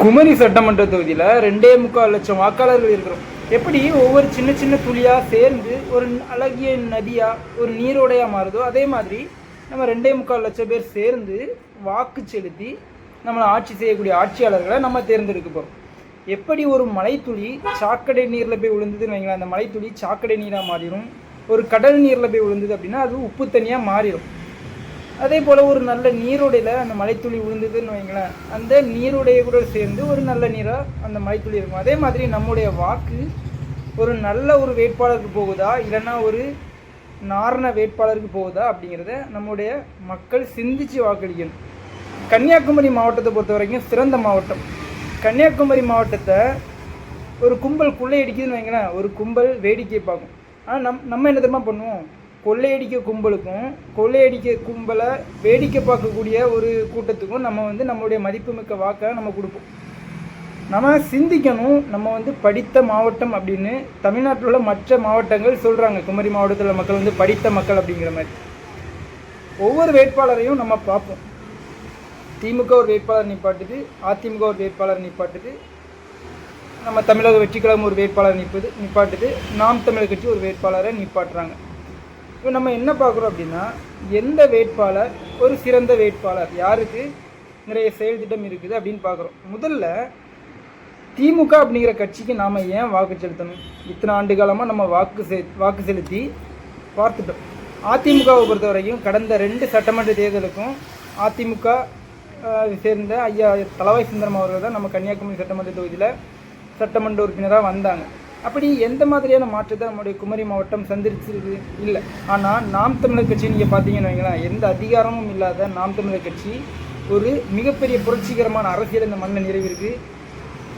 குமரி சட்டமன்ற தொகுதியில் 2.25 லட்சம் வாக்காளர்கள் இருக்கிறோம். எப்படி ஒவ்வொரு சின்ன சின்ன துளியாக சேர்ந்து ஒரு அழகிய நதியாக ஒரு நீரோடையாக மாறுதோ, அதே மாதிரி நம்ம 2.25 லட்சம் பேர் சேர்ந்து வாக்கு செலுத்தி நம்மளை ஆட்சி செய்யக்கூடிய ஆட்சியாளர்களை நம்ம தேர்ந்தெடுக்க போகிறோம். எப்படி ஒரு மலைத்துளி சாக்கடை நீரில் போய் விழுந்ததுன்னு வைங்களேன், அந்த மலைத்துளி சாக்கடை நீராக மாறிடும். ஒரு கடல் நீரில் போய் விழுந்தது அப்படின்னா அது உப்பு தண்ணியாக மாறிடும். அதே போல் ஒரு நல்ல நீரோடையில் அந்த மலைத்துளி விழுந்ததுன்னு வைங்களேன், அந்த நீரோடையை கூட சேர்ந்து ஒரு நல்ல நீராக அந்த மலைத்துளி இருக்கும். அதே மாதிரி நம்முடைய வாக்கு ஒரு நல்ல ஒரு வேட்பாளருக்கு போகுதா, இல்லைன்னா ஒரு நாரண வேட்பாளருக்கு போகுதா அப்படிங்கிறத நம்முடைய மக்கள் சிந்தித்து வாக்களிக்கணும். கன்னியாகுமரி மாவட்டத்தை பொறுத்த வரைக்கும் சிறந்த மாவட்டம். கன்னியாகுமரி மாவட்டத்தை ஒரு கும்பல் கொள்ளையடிக்குதுன்னு வைங்களேன், ஒரு கும்பல் வேடிக்கை பார்க்கும். ஆனால் நம்ம என்ன தெரியுமா பண்ணுவோம், கொள்ளையடிக்க கும்பலுக்கும் கொள்ளையடிக்க கும்பலை வேடிக்கை பார்க்கக்கூடிய ஒரு கூட்டத்துக்கும் நம்ம நம்மளுடைய மதிப்புமிக்க வாக்கை நம்ம கொடுப்போம். நம்ம சிந்திக்கணும். நம்ம படித்த மாவட்டம் அப்படின்னு தமிழ்நாட்டில் உள்ள மற்ற மாவட்டங்கள் சொல்கிறாங்க. குமரி மாவட்டத்தில் மக்கள் படித்த மக்கள் அப்படிங்கிற மாதிரி. ஒவ்வொரு வேட்பாளரையும் நம்ம பார்ப்போம். திமுக ஒரு வேட்பாளர் நிப்பாட்டுது, அதிமுக ஒரு வேட்பாளர் நிப்பாட்டுது, நம்ம தமிழக வெற்றிக்கழகம் ஒரு வேட்பாளர் நிப்பாட்டுது, நாம் தமிழர் கட்சி ஒரு வேட்பாளரை நிப்பாட்டுறாங்க. இப்போ நம்ம என்ன பார்க்குறோம் அப்படின்னா, எந்த வேட்பாளர் ஒரு சிறந்த வேட்பாளர், யாருக்கு நிறைய செயல் திட்டம் இருக்குது அப்படின்னு பார்க்குறோம். முதல்ல திமுக அப்படிங்கிற கட்சிக்கு நாம் ஏன் வாக்கு செலுத்தணும்? இத்தனை ஆண்டு காலமாக நம்ம வாக்கு செலுத்தி பார்த்துட்டோம். அதிமுகவை பொறுத்த வரைக்கும் கடந்த 2 சட்டமன்ற தேர்தலுக்கும் அதிமுக சேர்ந்த ஐயா தளவாய் சுந்தரம் அவர்கள் தான் நம்ம கன்னியாகுமரி சட்டமன்ற தொகுதியில் சட்டமன்ற உறுப்பினராக வந்தாங்க. அப்படி எந்த மாதிரியான மாற்றத்தை நம்முடைய குமரி மாவட்டம் சந்திச்சிருக்கு இல்லை. ஆனால் நாம் தமிழர் கட்சி நீங்கள் பார்த்தீங்கன்னு வைங்களேன், எந்த அதிகாரமும் இல்லாத நாம் தமிழர் கட்சி ஒரு மிகப்பெரிய புரட்சிகரமான அரசியல் இந்த மண்ணை நிறைவிருக்கு.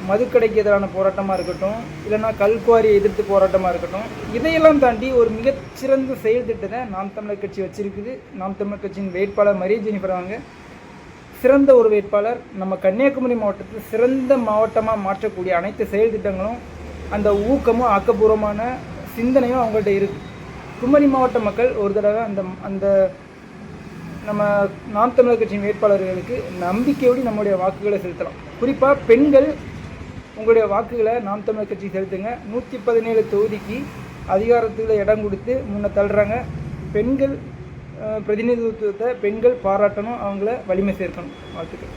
மதுக்கடைக்கு எதிரான போராட்டமாக இருக்கட்டும், இல்லைன்னா கல்குவாரியை எதிர்த்து போராட்டமாக இருக்கட்டும், இதையெல்லாம் தாண்டி ஒரு மிகச்சிறந்த செயல் திட்டத்தை நாம் தமிழர் கட்சி வச்சிருக்குது. நாம் தமிழர் கட்சியின் வேட்பாளர் மரிய ஜெனிஃபர் அவங்க சிறந்த ஒரு வேட்பாளர். நம்ம கன்னியாகுமரி மாவட்டத்தில் சிறந்த மாவட்டமாக மாற்றக்கூடிய அனைத்து செயல் திட்டங்களும் அந்த ஊக்கமும் ஆக்கப்பூர்வமான சிந்தனையும் அவங்கள்ட்ட இருக்குது. குமரி மாவட்ட மக்கள் ஒரு தடவை அந்த நம்ம நாம் தமிழர் கட்சியின் வேட்பாளர்களுக்கு நம்பிக்கையோடு நம்முடைய வாக்குகளை செலுத்தலாம். குறிப்பாக பெண்கள் உங்களுடைய வாக்குகளை நாம் தமிழர் கட்சி செலுத்துங்க. 117 தொகுதிக்கு அதிகாரத்தில் இடம் கொடுத்து முன்ன தள்ளுறாங்க. பெண்கள் பிரதிநிதித்துவத்தை பெண்கள் பாராட்டணும், அவங்கள வலிமை சேர்க்கணும். வாழ்த்துக்கள்.